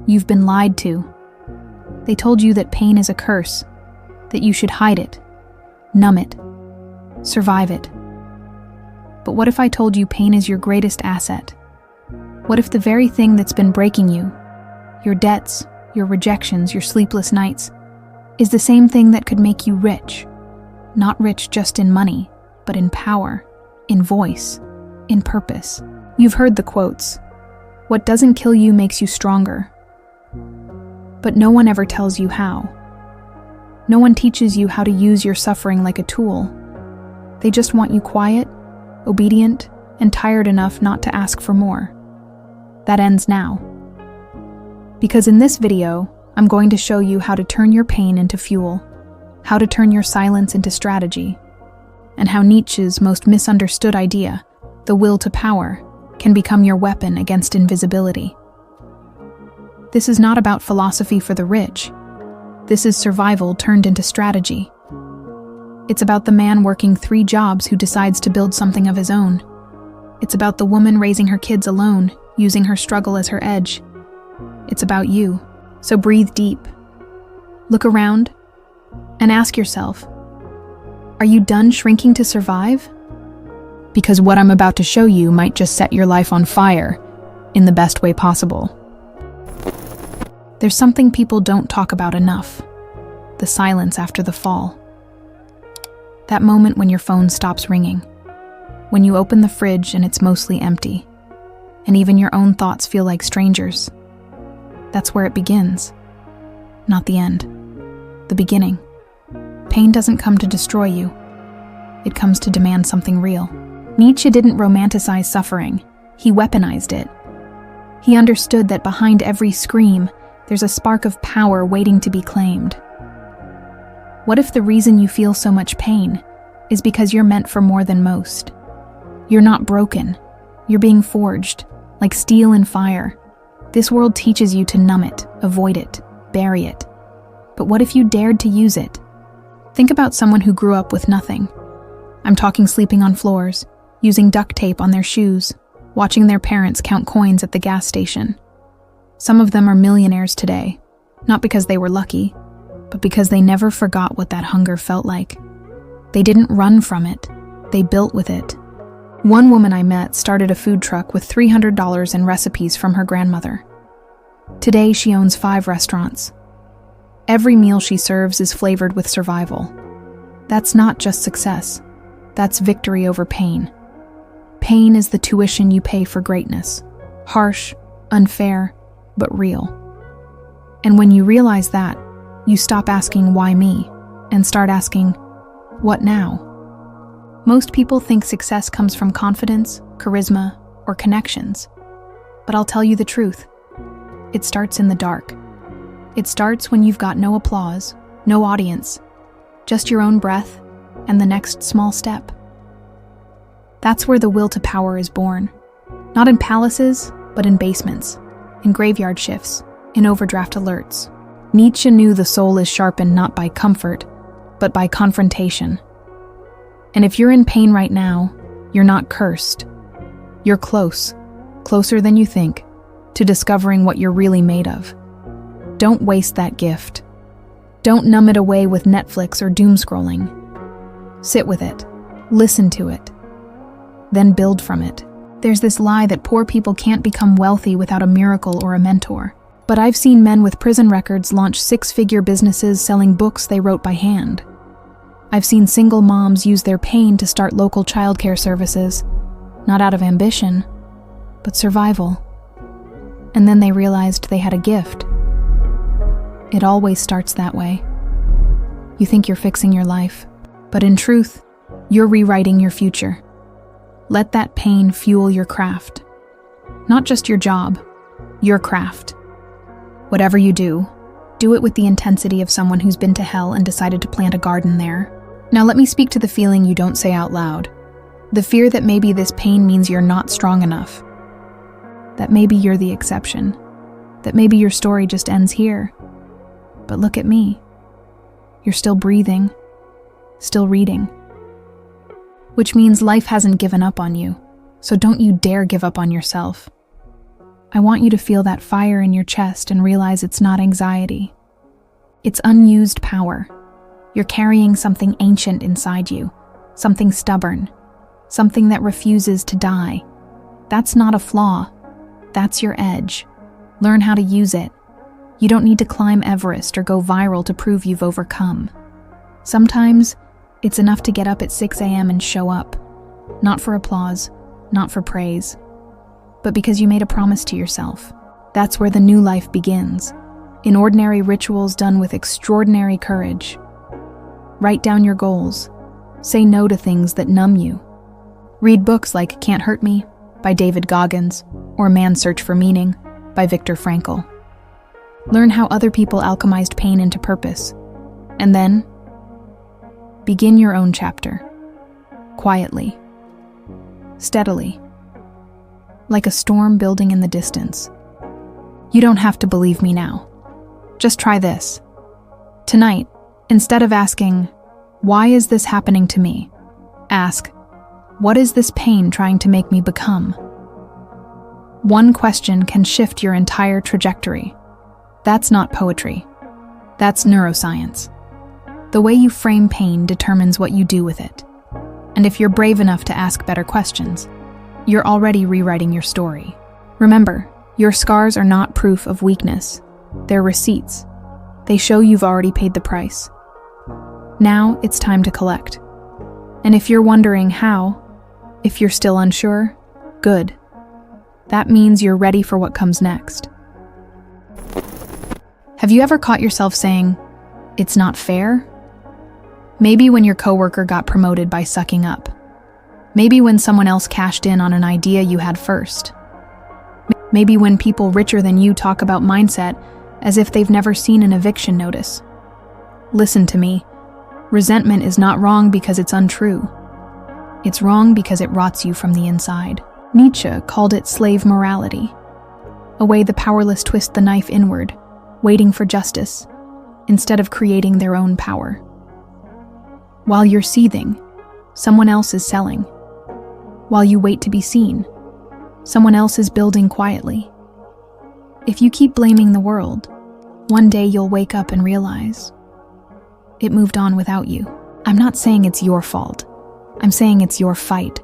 You've been lied to. They told you that pain is a curse, that you should hide it, numb it, survive it. But what if I told you pain is your greatest asset? What if the very thing that's been breaking you, your debts, your rejections, your sleepless nights, is the same thing that could make you rich? Not rich just in money, but in power, in voice, in purpose. You've heard the quotes, "What doesn't kill you makes you stronger." But no one ever tells you how. No one teaches you how to use your suffering like a tool. They just want you quiet, obedient, and tired enough not to ask for more. That ends now. Because in this video, I'm going to show you how to turn your pain into fuel, how to turn your silence into strategy, and how Nietzsche's most misunderstood idea, the will to power, can become your weapon against invisibility. This is not about philosophy for the rich. This is survival turned into strategy. It's about the man working 3 jobs who decides to build something of his own. It's about the woman raising her kids alone, using her struggle as her edge. It's about you. So breathe deep. Look around and ask yourself, are you done shrinking to survive? Because what I'm about to show you might just set your life on fire in the best way possible. There's something people don't talk about enough: the silence after the fall. That moment when your phone stops ringing, when you open the fridge and it's mostly empty, and even your own thoughts feel like strangers. That's where it begins. Not the end. The beginning. Pain doesn't come to destroy you. It comes to demand something real. Nietzsche didn't romanticize suffering. He weaponized it. He understood that behind every scream, there's a spark of power waiting to be claimed. What if the reason you feel so much pain is because you're meant for more than most? You're not broken. You're being forged, like steel in fire. This world teaches you to numb it, avoid it, bury it. But what if you dared to use it? Think about someone who grew up with nothing. I'm talking sleeping on floors, using duct tape on their shoes, watching their parents count coins at the gas station. Some of them are millionaires today, not because they were lucky, but because they never forgot what that hunger felt like. They didn't run from it, they built with it. One woman I met started a food truck with $300 in recipes from her grandmother. Today she owns 5 restaurants. Every meal she serves is flavored with survival. That's not just success, that's victory over pain. Pain is the tuition you pay for greatness. Harsh, unfair, but real. And when you realize that, you stop asking why me and start asking, what now? Most people think success comes from confidence, charisma, or connections. But I'll tell you the truth. It starts in the dark. It starts when you've got no applause, no audience, just your own breath and the next small step. That's where the will to power is born. Not in palaces, but in basements, in graveyard shifts, in overdraft alerts. Nietzsche knew the soul is sharpened not by comfort, but by confrontation. And if you're in pain right now, you're not cursed. You're close, closer than you think, to discovering what you're really made of. Don't waste that gift. Don't numb it away with Netflix or doom scrolling. Sit with it, listen to it, then build from it. There's this lie that poor people can't become wealthy without a miracle or a mentor. But I've seen men with prison records launch 6-figure businesses selling books they wrote by hand. I've seen single moms use their pain to start local childcare services, not out of ambition, but survival. And then they realized they had a gift. It always starts that way. You think you're fixing your life, but in truth, you're rewriting your future. Let that pain fuel your craft. Not just your job, your craft. Whatever you do it with the intensity of someone who's been to hell and decided to plant a garden there. Now let me speak to the feeling you don't say out loud. The fear that maybe this pain means you're not strong enough. That maybe you're the exception. That maybe your story just ends here. But look at me. You're still breathing, still reading. Which means life hasn't given up on you, so don't you dare give up on yourself. I want you to feel that fire in your chest and realize it's not anxiety. It's unused power. You're carrying something ancient inside you, something stubborn, something that refuses to die. That's not a flaw. That's your edge. Learn how to use it. You don't need to climb Everest or go viral to prove you've overcome. Sometimes, it's enough to get up at 6 a.m. and show up. Not for applause, not for praise, but because you made a promise to yourself. That's where the new life begins, in ordinary rituals done with extraordinary courage. Write down your goals. Say no to things that numb you. Read books like Can't Hurt Me by David Goggins or Man's Search for Meaning by Viktor Frankl. Learn how other people alchemized pain into purpose. And then, begin your own chapter. Quietly. Steadily. Like a storm building in the distance. You don't have to believe me now. Just try this. Tonight, instead of asking, "Why is this happening to me?" ask, "What is this pain trying to make me become?" One question can shift your entire trajectory. That's not poetry. That's neuroscience. The way you frame pain determines what you do with it. And if you're brave enough to ask better questions, you're already rewriting your story. Remember, your scars are not proof of weakness. They're receipts. They show you've already paid the price. Now it's time to collect. And if you're wondering how, if you're still unsure, good. That means you're ready for what comes next. Have you ever caught yourself saying, "It's not fair"? Maybe when your coworker got promoted by sucking up. Maybe when someone else cashed in on an idea you had first. Maybe when people richer than you talk about mindset as if they've never seen an eviction notice. Listen to me. Resentment is not wrong because it's untrue. It's wrong because it rots you from the inside. Nietzsche called it slave morality, a way the powerless twist the knife inward, waiting for justice, instead of creating their own power. While you're seething, someone else is selling. While you wait to be seen, someone else is building quietly. If you keep blaming the world, one day you'll wake up and realize it moved on without you. I'm not saying it's your fault. I'm saying it's your fight.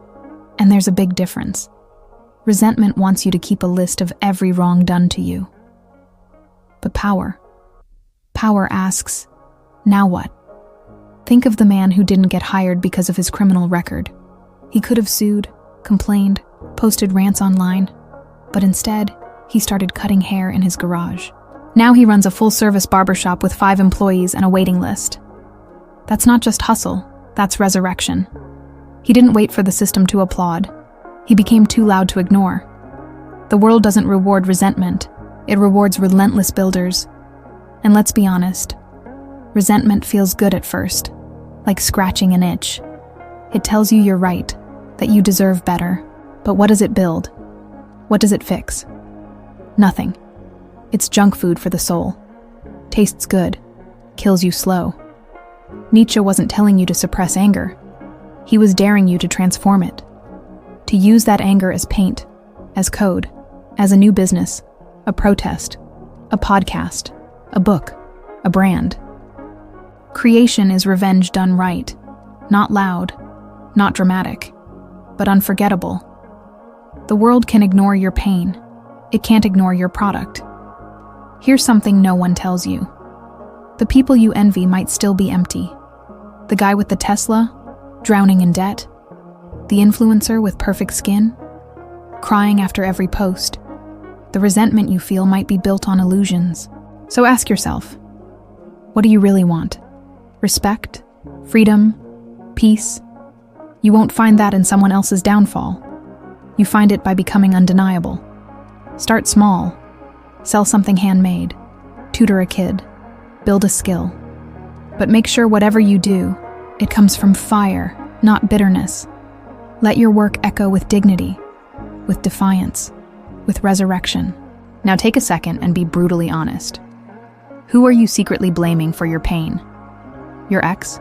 And there's a big difference. Resentment wants you to keep a list of every wrong done to you. But power asks, now what? Think of the man who didn't get hired because of his criminal record. He could have sued, complained, posted rants online, but instead, he started cutting hair in his garage. Now he runs a full-service barbershop with 5 employees and a waiting list. That's not just hustle, that's resurrection. He didn't wait for the system to applaud. He became too loud to ignore. The world doesn't reward resentment. It rewards relentless builders. And let's be honest, resentment feels good at first, like scratching an itch. It tells you you're right, that you deserve better. But what does it build? What does it fix? Nothing. It's junk food for the soul. Tastes good, kills you slow. Nietzsche wasn't telling you to suppress anger. He was daring you to transform it. To use that anger as paint, as code, as a new business, a protest, a podcast, a book, a brand. Creation is revenge done right, not loud, not dramatic, but unforgettable. The world can ignore your pain. It can't ignore your product. Here's something no one tells you. The people you envy might still be empty. The guy with the Tesla, drowning in debt. The influencer with perfect skin, crying after every post. The resentment you feel might be built on illusions. So ask yourself, what do you really want? Respect? Freedom? Peace? You won't find that in someone else's downfall. You find it by becoming undeniable. Start small. Sell something handmade. Tutor a kid. Build a skill. But make sure whatever you do, it comes from fire, not bitterness. Let your work echo with dignity, with defiance, with resurrection. Now take a second and be brutally honest. Who are you secretly blaming for your pain? Your ex?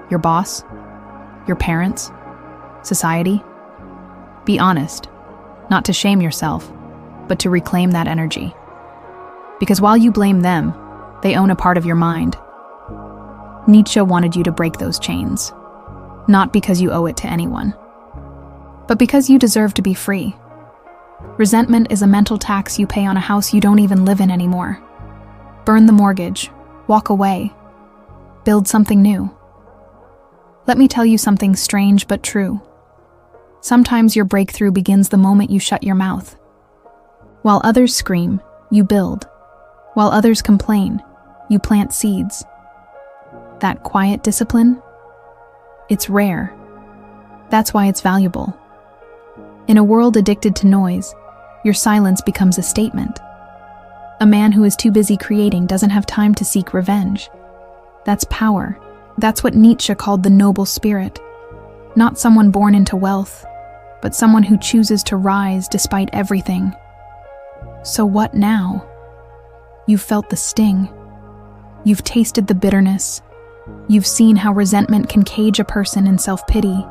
Your boss? Your parents? Society? Be honest, not to shame yourself, but to reclaim that energy. Because while you blame them, they own a part of your mind. Nietzsche wanted you to break those chains, not because you owe it to anyone, but because you deserve to be free. Resentment is a mental tax you pay on a house you don't even live in anymore. Burn the mortgage, walk away, build something new. Let me tell you something strange but true. Sometimes your breakthrough begins the moment you shut your mouth. While others scream, you build. While others complain, you plant seeds. That quiet discipline? It's rare. That's why it's valuable. In a world addicted to noise, your silence becomes a statement. A man who is too busy creating doesn't have time to seek revenge. That's power. That's what Nietzsche called the noble spirit. Not someone born into wealth, but someone who chooses to rise despite everything. So what now? You've felt the sting. You've tasted the bitterness. You've seen how resentment can cage a person in self-pity.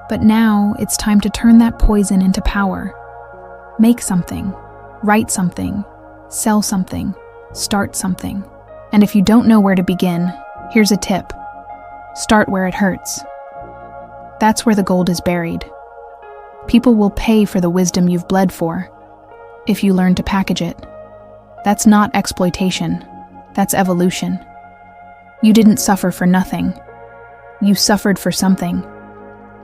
But now it's time to turn that poison into power. Make something, write something, sell something, start something. And if you don't know where to begin, here's a tip. Start where it hurts. That's where the gold is buried. People will pay for the wisdom you've bled for, if you learn to package it. That's not exploitation. That's evolution. You didn't suffer for nothing. You suffered for something.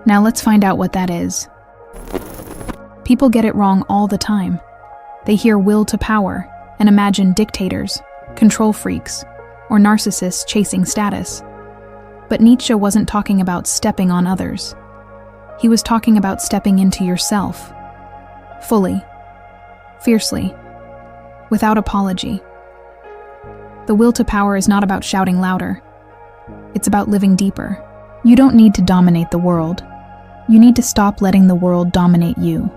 Now let's find out what that is. People get it wrong all the time. They hear will to power and imagine dictators, control freaks, or narcissists chasing status. But Nietzsche wasn't talking about stepping on others. He was talking about stepping into yourself. Fully. Fiercely. Without apology. The will to power is not about shouting louder. It's about living deeper. You don't need to dominate the world. You need to stop letting the world dominate you.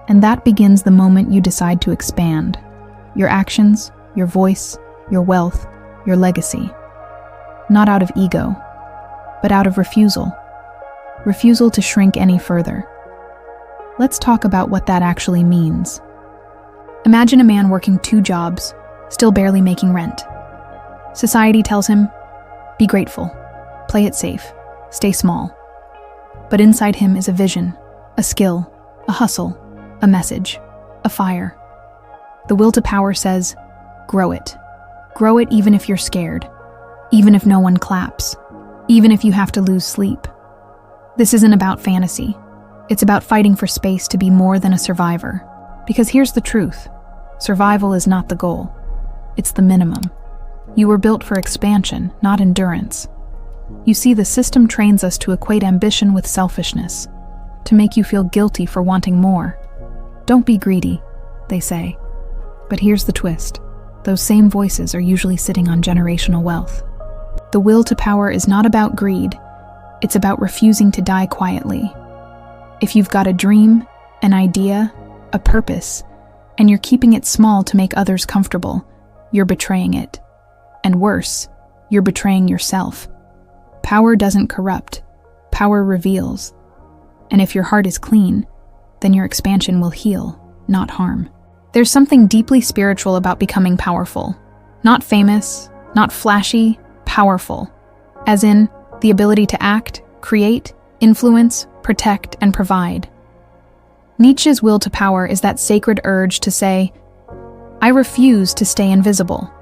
And that begins the moment you decide to expand. Your actions, your voice, your wealth, your legacy. Not out of ego, but out of refusal. Refusal to shrink any further. Let's talk about what that actually means. Imagine a man working 2 jobs, still barely making rent. Society tells him, be grateful, play it safe, stay small. But inside him is a vision, a skill, a hustle, a message, a fire. The will to power says, grow it. Grow it even if you're scared, even if no one claps, even if you have to lose sleep. This isn't about fantasy. It's about fighting for space to be more than a survivor. Because here's the truth. Survival is not the goal. It's the minimum. You were built for expansion, not endurance. You see, the system trains us to equate ambition with selfishness, to make you feel guilty for wanting more. Don't be greedy, they say. But here's the twist. Those same voices are usually sitting on generational wealth. The will to power is not about greed. It's about refusing to die quietly. If you've got a dream, an idea, a purpose, and you're keeping it small to make others comfortable, you're betraying it. And worse, you're betraying yourself. Power doesn't corrupt. Power reveals. And if your heart is clean, then your expansion will heal, not harm. There's something deeply spiritual about becoming powerful. Not famous, not flashy, powerful. As in, the ability to act, create, influence, protect, and provide. Nietzsche's will to power is that sacred urge to say, I refuse to stay invisible.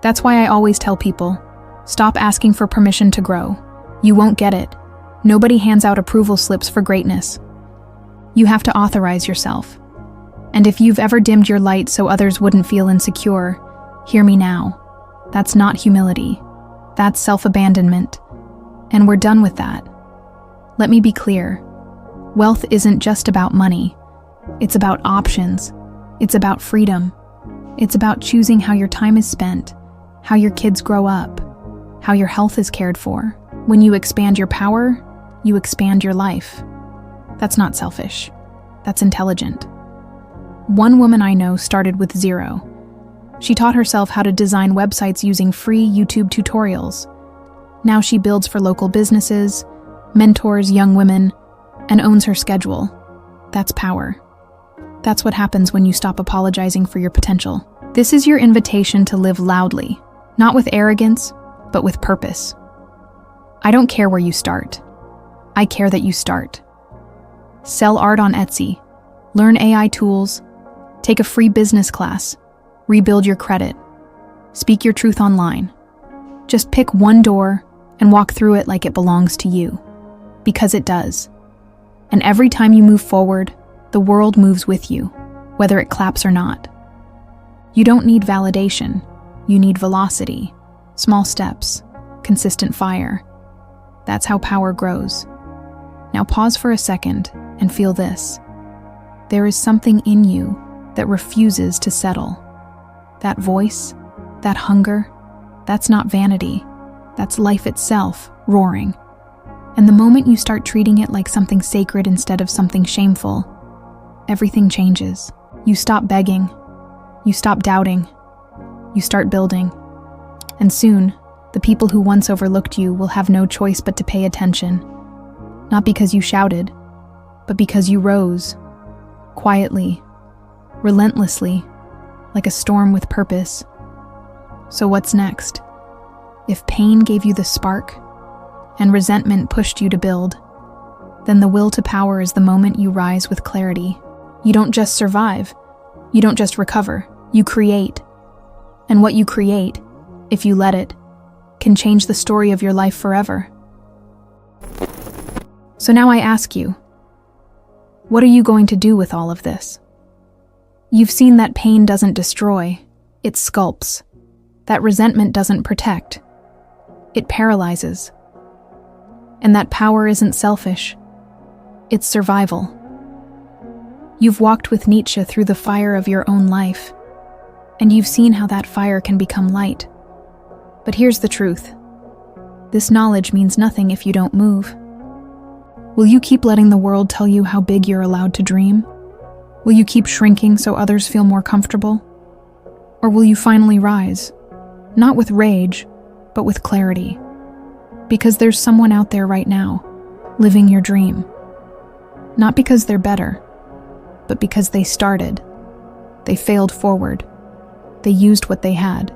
That's why I always tell people, stop asking for permission to grow. You won't get it. Nobody hands out approval slips for greatness. You have to authorize yourself. And if you've ever dimmed your light so others wouldn't feel insecure, hear me now. That's not humility. That's self-abandonment. And we're done with that. Let me be clear. Wealth isn't just about money. It's about options. It's about freedom. It's about choosing how your time is spent, how your kids grow up, how your health is cared for. When you expand your power, you expand your life. That's not selfish. That's intelligent. One woman I know started with zero. She taught herself how to design websites using free YouTube tutorials. Now she builds for local businesses, mentors young women, and owns her schedule. That's power. That's what happens when you stop apologizing for your potential. This is your invitation to live loudly, not with arrogance, but with purpose. I don't care where you start. I care that you start. Sell art on Etsy, learn AI tools, take a free business class, rebuild your credit, speak your truth online. Just pick one door and walk through it like it belongs to you, because it does. And every time you move forward, the world moves with you, whether it claps or not. You don't need validation, you need velocity, small steps, consistent fire. That's how power grows. Now pause for a second and feel this. There is something in you that refuses to settle. That voice, that hunger, that's not vanity. That's life itself, roaring. And the moment you start treating it like something sacred instead of something shameful, everything changes. You stop begging. You stop doubting. You start building. And soon, the people who once overlooked you will have no choice but to pay attention. Not because you shouted, but because you rose. Quietly, relentlessly, like a storm with purpose. So what's next? If pain gave you the spark, and resentment pushed you to build, then the will to power is the moment you rise with clarity. You don't just survive. You don't just recover. You create. And what you create, if you let it, can change the story of your life forever. So now I ask you, what are you going to do with all of this? You've seen that pain doesn't destroy, it sculpts. That resentment doesn't protect, it paralyzes. And that power isn't selfish, it's survival. You've walked with Nietzsche through the fire of your own life, and you've seen how that fire can become light. But here's the truth. This knowledge means nothing if you don't move. Will you keep letting the world tell you how big you're allowed to dream? Will you keep shrinking so others feel more comfortable? Or will you finally rise? Not with rage, but with clarity. Because there's someone out there right now, living your dream. Not because they're better, but because they started. They failed forward. They used what they had.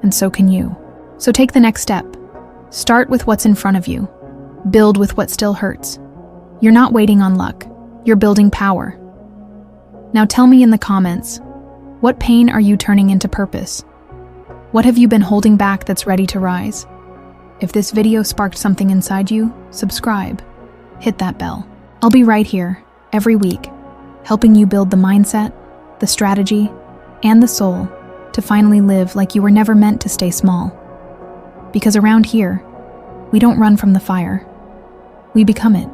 And so can you. So take the next step. Start with what's in front of you. Build with what still hurts. You're not waiting on luck. You're building power. Now tell me in the comments, what pain are you turning into purpose? What have you been holding back that's ready to rise? If this video sparked something inside you, subscribe. Hit that bell. I'll be right here, every week, helping you build the mindset, the strategy, and the soul to finally live like you were never meant to stay small. Because around here, we don't run from the fire. We become it.